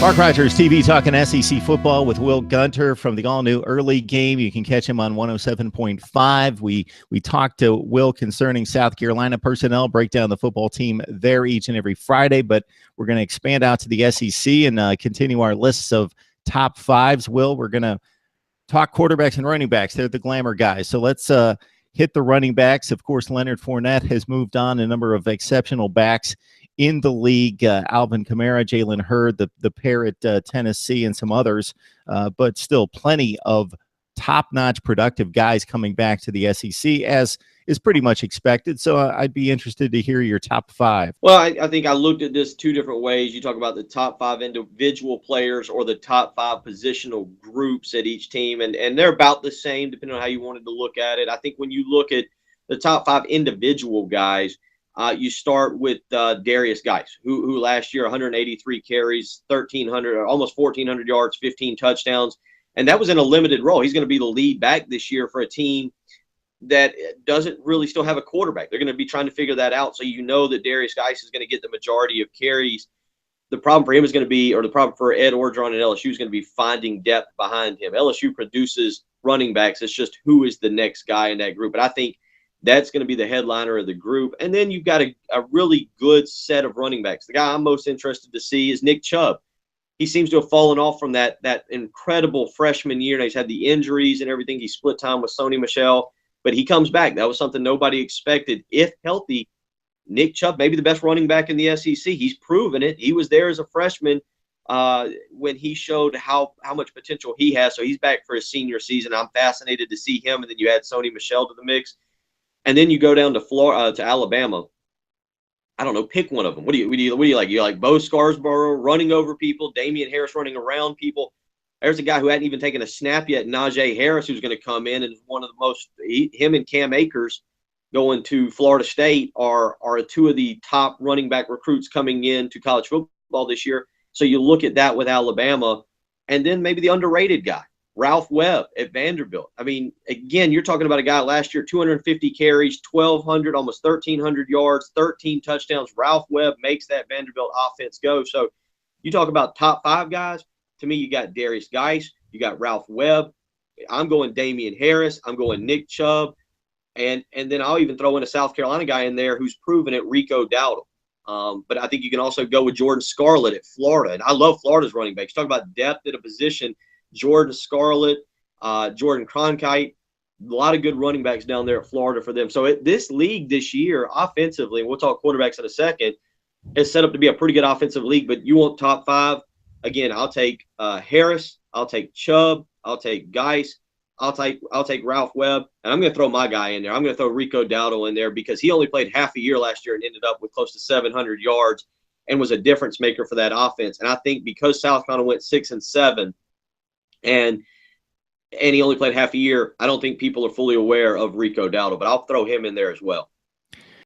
Mark Rogers TV talking SEC football with Will Gunter from the all-new early game. You can catch him on 107.5. We talked to Will concerning South Carolina personnel, break down the football team there each and every Friday, but we're going to expand out to the SEC and continue our lists of top fives. Will, we're going to talk quarterbacks and running backs. They're the glamour guys. So let's hit the running backs. Of course, Leonard Fournette has moved on, a number of exceptional backs in the league, Alvin Kamara, Jalen Hurd, the pair at Tennessee, and some others, but still plenty of top-notch productive guys coming back to the SEC, as is pretty much expected. So I'd be interested to hear your top five. Well, I think I looked at this two different ways. You talk about the top five individual players or the top five positional groups at each team, and they're about the same depending on how you wanted to look at it. I think when you look at the top five individual guys, you start with Derrius Guice, who last year 183 carries, 1,300 or almost 1,400 yards, 15 touchdowns, and that was in a limited role. He's going to be the lead back this year for a team that doesn't really still have a quarterback. They're going to be trying to figure that out. So you know that Derrius Guice is going to get the majority of carries. The problem for him is going to be, or the problem for Ed Orgeron and LSU is going to be finding depth behind him. LSU produces running backs. It's just who is the next guy in that group. But I think that's going to be the headliner of the group. And then you've got a really good set of running backs. The guy I'm most interested to see is Nick Chubb. He seems to have fallen off from that incredible freshman year. Now, he's had the injuries and everything. He split time with Sony Michel, but he comes back. That was something nobody expected. If healthy, Nick Chubb, maybe the best running back in the SEC. He's proven it. He was there as a freshman when he showed how much potential he has. So he's back for his senior season. I'm fascinated to see him. And then you add Sony Michel to the mix. And then you go down to Florida, to Alabama. I don't know. Pick one of them. What do you like? You like Bo Scarbrough running over people, Damien Harris running around people. There's a guy who hadn't even taken a snap yet, Najee Harris, who's going to come in and is one of the most. Him and Cam Akers going to Florida State are two of the top running back recruits coming into college football this year. So you look at that with Alabama, and then maybe the underrated guy, Ralph Webb at Vanderbilt. I mean, again, you're talking about a guy last year, 250 carries, 1,200, almost 1,300 yards, 13 touchdowns. Ralph Webb makes that Vanderbilt offense go. So you talk about top five guys. To me, you got Derrius Guice, you got Ralph Webb. I'm going Damien Harris. I'm going Nick Chubb. And then I'll even throw in a South Carolina guy in there who's proven it, Rico Dowdle. But I think you can also go with Jordan Scarlett at Florida. And I love Florida's running backs. Talk about depth at a position. Jordan Scarlett, Jordan Cronkite, a lot of good running backs down there at Florida for them. So this league this year, offensively, and we'll talk quarterbacks in a second, is set up to be a pretty good offensive league. But you want top five, again, I'll take Harris, I'll take Chubb, I'll take Guice, I'll take Ralph Webb, and I'm going to throw my guy in there. I'm going to throw Rico Dowdle in there because he only played half a year last year and ended up with close to 700 yards and was a difference maker for that offense. And I think because South Carolina went 6-7, and he only played half a year, I don't think people are fully aware of Rico Dowdle, but I'll throw him in there as well.